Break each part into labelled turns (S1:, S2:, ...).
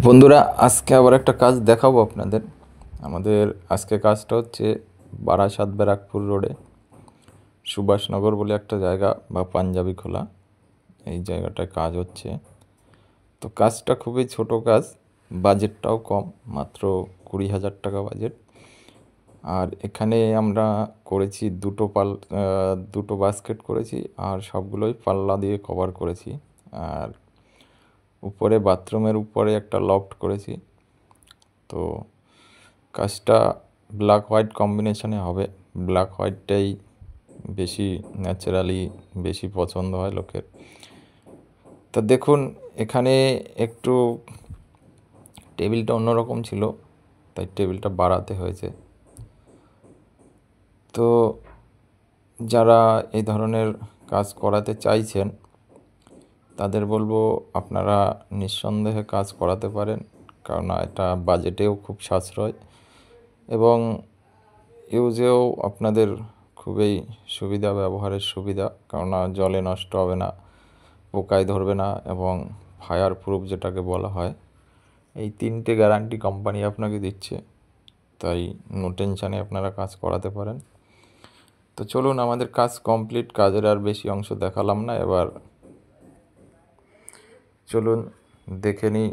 S1: বন্ধুরা, আজকে আবার একটা কাজ দেখাবো আপনাদের। আমাদের আজকে কাজটা হচ্ছে বারাসাত ব্যারাকপুর রোডে সুভাষনগর বলে একটা জায়গা বা পাঞ্জাবি খোলা, এই জায়গাটায় কাজ হচ্ছে। তো কাজটা খুবই ছোট কাজ, বাজেটটাও কম, মাত্র 20,000 টাকা বাজেট। আর এখানে আমরা করেছি দুটো বাস্কেট করেছি, আর সবগুলোই পাল্লা দিয়ে কভার করেছি। আর উপরে বাথরুমের উপরে একটা লফট করেছি। তো কাজটা ব্ল্যাক হোয়াইট কম্বিনেশনে হবে। ব্ল্যাক হোয়াইটটাই বেশি ন্যাচারালি বেশি পছন্দ হয় লোকের। তা দেখুন, এখানে একটু টেবিলটা অন্যরকম ছিল, তাই টেবিলটা বাড়াতে হয়েছে। তো যারা এই ধরনের কাজ করাতে চাইছেন তাদের বলবো আপনারা নিঃসন্দেহে কাজ করাতে পারেন, কারণ এটা বাজেটেও খুব সাশ্রয় এবং ইউজেও আপনাদের খুবই সুবিধা, ব্যবহারের সুবিধা, কেননা জলে নষ্ট হবে না, পোকায় ধরবে না এবং ফায়ার প্রুফ যেটাকে বলা হয়, এই 3টে গ্যারান্টি কোম্পানি আপনাকে দিচ্ছে। তাই নো টেনশানে আপনারা কাজ করাতে পারেন। তো চলুন, আমাদের কাজ কমপ্লিট, কাজের আর বেশি অংশ দেখালাম না। এবার চলুন দেখে নিই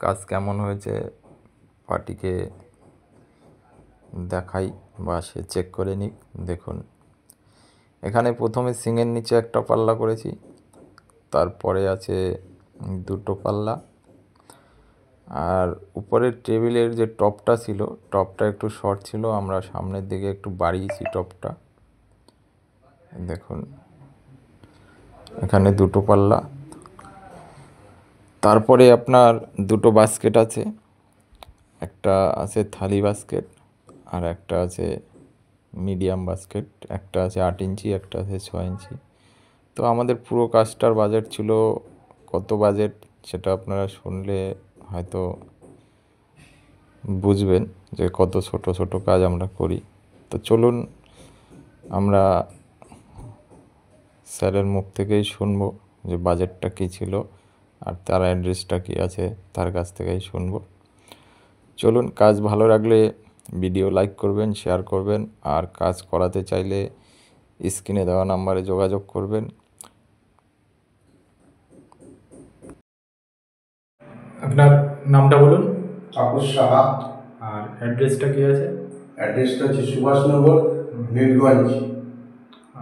S1: কাজ কেমন হয়েছে, পার্টিকে দেখাই বা সে চেক করে নিক। দেখুন, এখানে প্রথমে সিংয়ের নিচে একটা পাল্লা করেছি, তারপরে আছে দুটো পাল্লা, আর উপরের টেবিলের যে টপটা ছিল, টপটা একটু শর্ট ছিল, আমরা সামনের দিকে একটু বাড়িয়েছি টপটা। দেখুন, এখানে দুটো পাল্লা, তারপরে আপনার দুটো বাস্কেট আছে, একটা আছে থালি বাস্কেট আর একটা আছে মিডিয়াম বাস্কেট। একটা আছে 8 ইঞ্চি, একটা আছে 6 ইঞ্চি। তো আমাদের পুরো কাজটার বাজেট ছিল, কত বাজেট সেটা আপনারা শুনলে হয়তো বুঝবেন যে কত ছোট ছোট কাজ আমরা করি। তো চলুন আমরা স্যারের মুখ থেকেই শুনবো যে বাজেটটা কী ছিল আর তার অ্যাড্রেসটা কী আছে, তার কাছ থেকেই শুনবো। চলুন, কাজ ভালো লাগলে ভিডিও লাইক করবেন, শেয়ার করবেন, আর কাজ করাতে চাইলে স্ক্রিনে দেওয়া নাম্বারে যোগাযোগ করবেন।
S2: আপনার নামটা বলুন।
S3: তাপস সাহা।
S2: আর অ্যাড্রেসটা কি আছে?
S3: অ্যাড্রেসটা হচ্ছে সুভাষনগর, নীলগঞ্জ।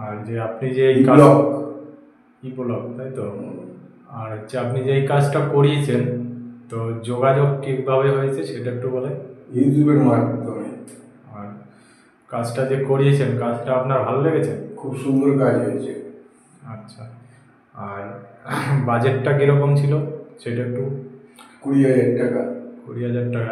S2: আর যে আপনি যে এই
S3: ব্লক
S2: ব্লক, তাই তো? আর হচ্ছে আপনি যে এই কাজটা করিয়েছেন, তো যোগাযোগ কীভাবে হয়েছে সেটা একটু বলেন।
S3: ইউটিউবের মাধ্যমে।
S2: আর কাজটা যে করিয়েছেন, কাজটা আপনার ভালো লেগেছে?
S3: খুব সুন্দর কাজ হয়েছে।
S2: আচ্ছা, আর বাজেটটা কীরকম ছিল সেটা একটু?
S3: 20,000 টাকা।
S2: 20,000 টাকা।